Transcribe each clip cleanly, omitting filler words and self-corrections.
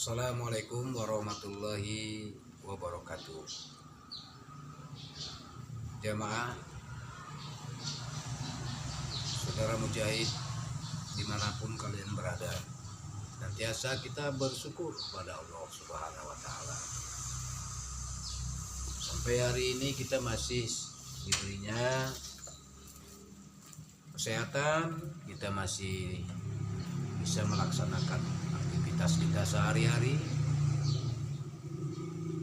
Assalamualaikum warahmatullahi wabarakatuh. Jamaah, saudara mujahid dimanapun kalian berada, senantiasa kita bersyukur kepada Allah Subhanahu wa Ta'ala. Sampai hari ini kita masih diberinya kesehatan, kita masih bisa melaksanakan aktivitas kita sehari-hari,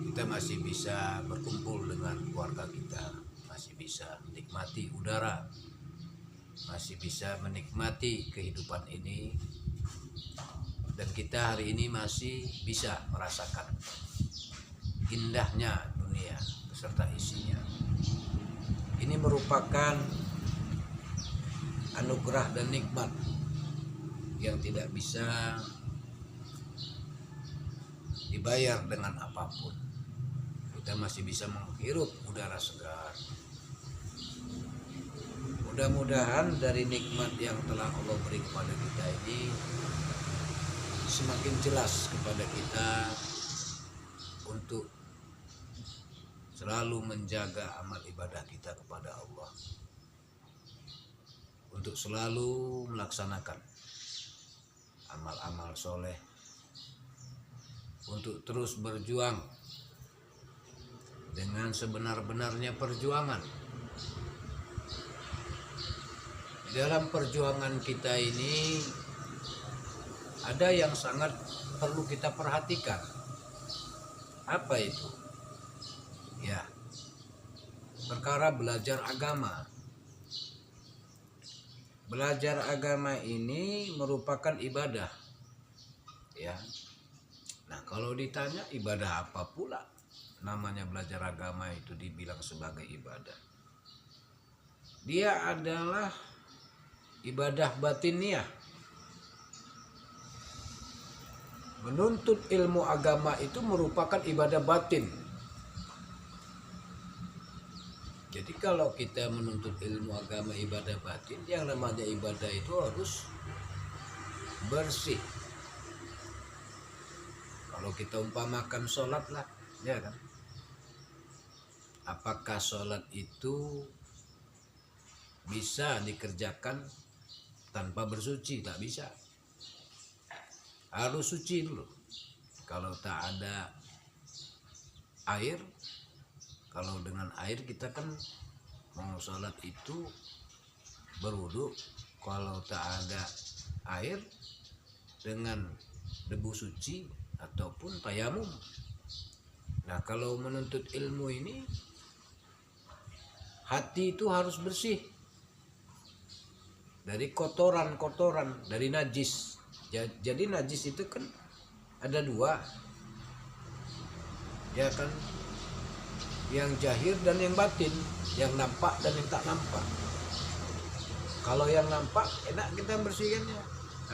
kita masih bisa berkumpul dengan keluarga kita, masih bisa menikmati udara, masih bisa menikmati kehidupan ini, dan kita hari ini masih bisa merasakan indahnya dunia beserta isinya. Ini merupakan anugerah dan nikmat yang tidak bisa dibayar dengan apapun. Kita masih bisa menghirup udara segar. Mudah-mudahan dari nikmat yang telah Allah beri kepada kita ini semakin jelas kepada kita untuk selalu menjaga amal ibadah kita kepada Allah, untuk selalu melaksanakan amal-amal soleh, untuk terus berjuang dengan sebenar-benarnya perjuangan. Di dalam perjuangan kita ini ada yang sangat perlu kita perhatikan. Apa itu? Ya, perkara belajar agama. Belajar agama ini merupakan ibadah. Ya. Nah, kalau ditanya ibadah apa pula? Namanya belajar agama itu dibilang sebagai ibadah. Dia adalah ibadah batiniah. Menuntut ilmu agama itu merupakan ibadah batin. Jadi kalau kita menuntut ilmu agama ibadah batin, yang namanya ibadah itu harus bersih. Kalau kita umpamakan sholat lah, ya kan? Apakah sholat itu bisa dikerjakan tanpa bersuci? Tak bisa. Harus suci dulu. Kalau tak ada air, kalau dengan air kita kan mau sholat itu berwudu. Kalau tak ada air, dengan debu suci ataupun tayamum. Nah, kalau menuntut ilmu ini, hati itu harus bersih dari kotoran-kotoran, dari najis. Jadi najis itu kan ada dua, ya kan, yang zahir dan yang batin, yang nampak dan yang tak nampak. Kalau yang nampak enak kita bersihkannya,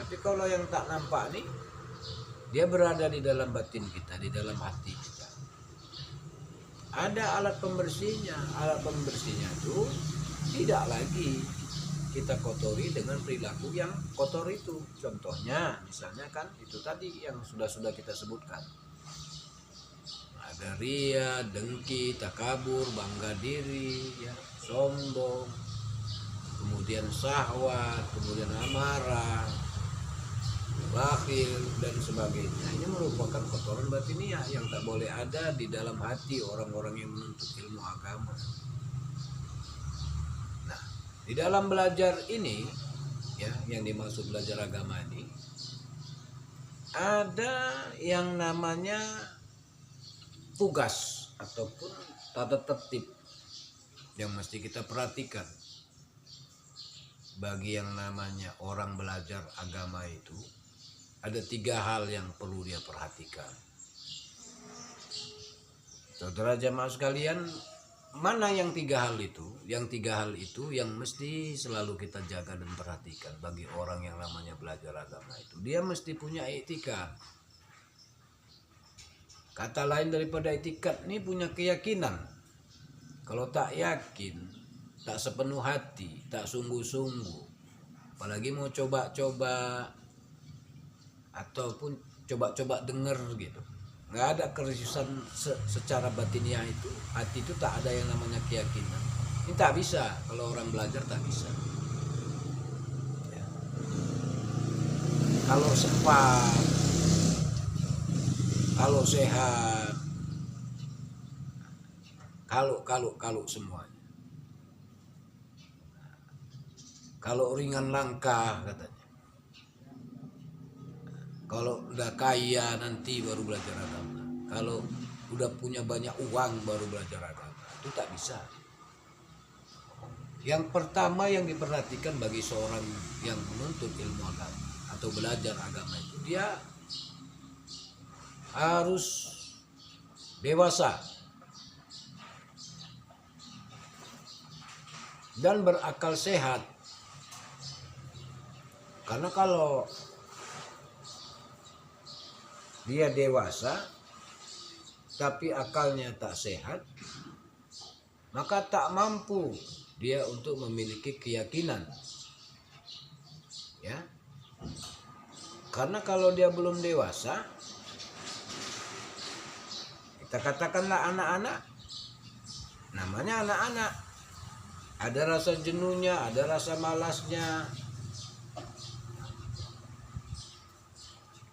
tapi kalau yang tak nampak nih, dia berada di dalam batin kita, di dalam hati kita. Ada alat pembersihnya. Alat pembersihnya itu tidak lagi kita kotori dengan perilaku yang kotor itu. Contohnya misalnya kan itu tadi yang sudah kita sebutkan. Ada ria, dengki, takabur, bangga diri, ya, sombong, kemudian syahwat, kemudian amarah, bakhil dan sebagainya. Ini merupakan kotoran batiniah yang tak boleh ada di dalam hati orang-orang yang menuntut ilmu agama. Nah, di dalam belajar ini, ya, yang dimaksud belajar agama ini, ada yang namanya tugas ataupun tata tertib yang mesti kita perhatikan. Bagi yang namanya orang belajar agama itu, ada 3 hal yang perlu dia perhatikan. Saudara jamaah sekalian, mana yang 3 hal itu? Yang 3 hal itu yang mesti selalu kita jaga dan perhatikan bagi orang yang namanya belajar agama itu. Dia mesti punya etika. Kata lain daripada etikat ini punya keyakinan. Kalau tak yakin, tak sepenuh hati, tak sungguh-sungguh, apalagi mau coba-coba ataupun coba-coba dengar gitu. Nggak ada keriusan secara batiniah itu. Hati itu tak ada yang namanya keyakinan. Ini tak bisa, kalau orang belajar tak bisa. Ya. Kalau sempat, kalau sehat, kalau semuanya. Kalau ringan langkah katanya. Kalau udah kaya nanti baru belajar agama. Kalau udah punya banyak uang baru belajar agama. Itu tak bisa. Yang pertama yang diperhatikan bagi seorang yang menuntut ilmu agama atau belajar agama itu, dia harus dewasa dan berakal sehat. Karena kalau dia dewasa tapi akalnya tak sehat, maka tak mampu dia untuk memiliki keyakinan. Ya. Karena kalau dia belum dewasa, kita katakanlah anak-anak, namanya anak-anak, ada rasa jenuhnya, ada rasa malasnya.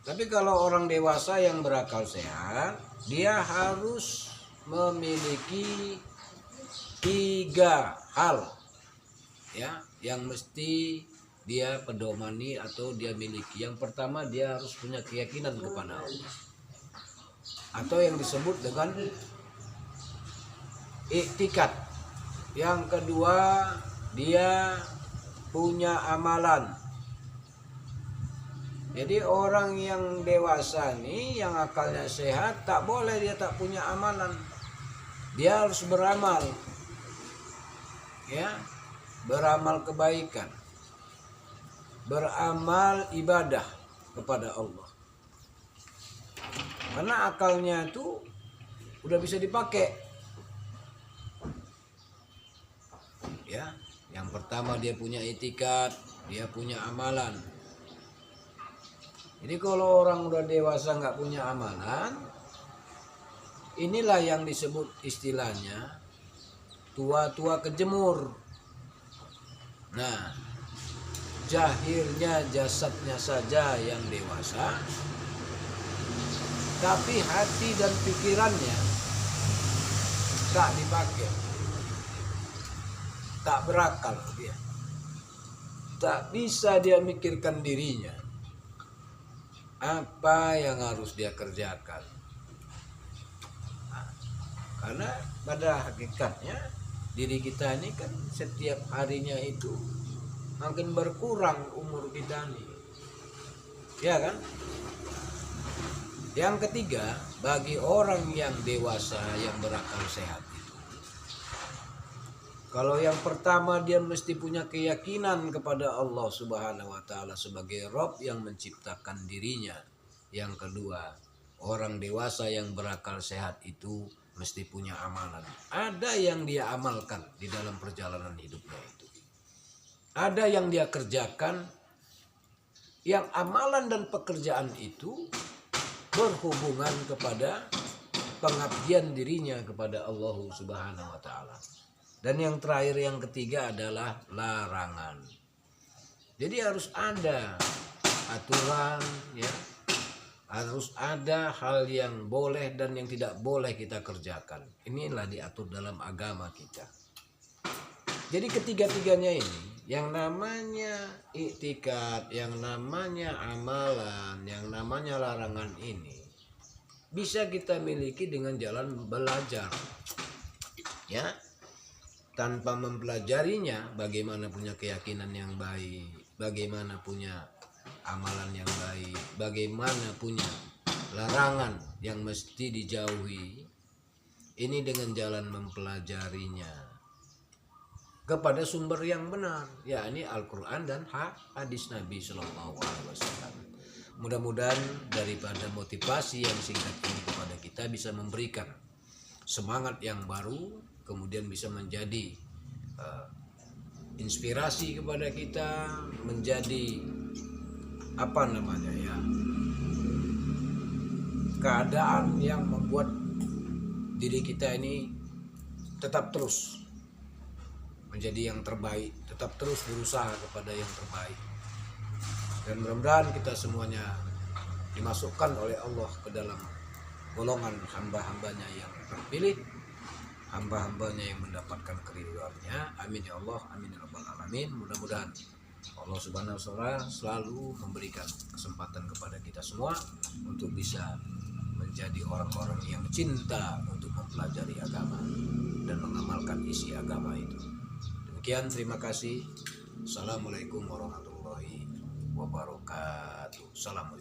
Tapi kalau orang dewasa yang berakal sehat, dia harus memiliki 3 hal, ya, yang mesti dia pedomani atau dia miliki. Yang pertama, dia harus punya keyakinan kepada Allah, atau yang disebut dengan iktikad. Yang kedua, dia punya amalan. Jadi orang yang dewasa nih, yang akalnya sehat, tak boleh dia tak punya amalan. Dia harus beramal, ya, beramal kebaikan, beramal ibadah kepada Allah. Karena akalnya itu udah bisa dipakai. Ya, yang pertama dia punya itikad, dia punya amalan. Jadi kalau orang udah dewasa nggak punya amalan, inilah yang disebut istilahnya tua-tua kejemur. Nah, zahirnya jasadnya saja yang dewasa, tapi hati dan pikirannya tak dipakai, tak berakal dia, tak bisa dia mikirkan dirinya apa yang harus dia kerjakan. Nah, karena pada hakikatnya diri kita ini kan setiap harinya itu makin berkurang umur kita nih, ya kan? Yang ketiga, bagi orang yang dewasa yang berakal sehat itu, kalau yang pertama dia mesti punya keyakinan kepada Allah Subhanahu wa taala sebagai Rabb yang menciptakan dirinya. Yang kedua, orang dewasa yang berakal sehat itu mesti punya amalan. Ada yang dia amalkan di dalam perjalanan hidupnya itu. Ada yang dia kerjakan, yang amalan dan pekerjaan itu berhubungan kepada pengabdian dirinya kepada Allah Subhanahu wa taala. Dan yang terakhir, yang ketiga adalah larangan. Jadi harus ada aturan, ya. Harus ada hal yang boleh dan yang tidak boleh kita kerjakan. Inilah diatur dalam agama kita. Jadi ketiga-tiganya ini, yang namanya iktikad, yang namanya amalan, yang namanya larangan ini bisa kita miliki dengan jalan belajar. Ya. Tanpa mempelajarinya, bagaimana punya keyakinan yang baik, bagaimana punya amalan yang baik, bagaimana punya larangan yang mesti dijauhi. Ini dengan jalan mempelajarinya kepada sumber yang benar, yakni Al-Quran dan hadis Nabi Sallallahu Alaihi Wasallam. Mudah-mudahan daripada motivasi yang singkat ini kepada kita bisa memberikan semangat yang baru, kemudian bisa menjadi inspirasi kepada kita, menjadi keadaan yang membuat diri kita ini tetap terus menjadi yang terbaik, tetap terus berusaha kepada yang terbaik. Dan mudah-mudahan kita semuanya dimasukkan oleh Allah ke dalam golongan hamba-hambanya yang terpilih, hamba-hambanya yang mendapatkan keridhaannya. Amin ya Allah, amin ya rabbal alamin. Mudah-mudahan Allah Subhanahu wa Ta'ala selalu memberikan kesempatan kepada kita semua untuk bisa menjadi orang-orang yang cinta untuk mempelajari agama dan mengamalkan isi agama itu. Demikian, terima kasih. Assalamualaikum warahmatullahi wabarakatuh. Salam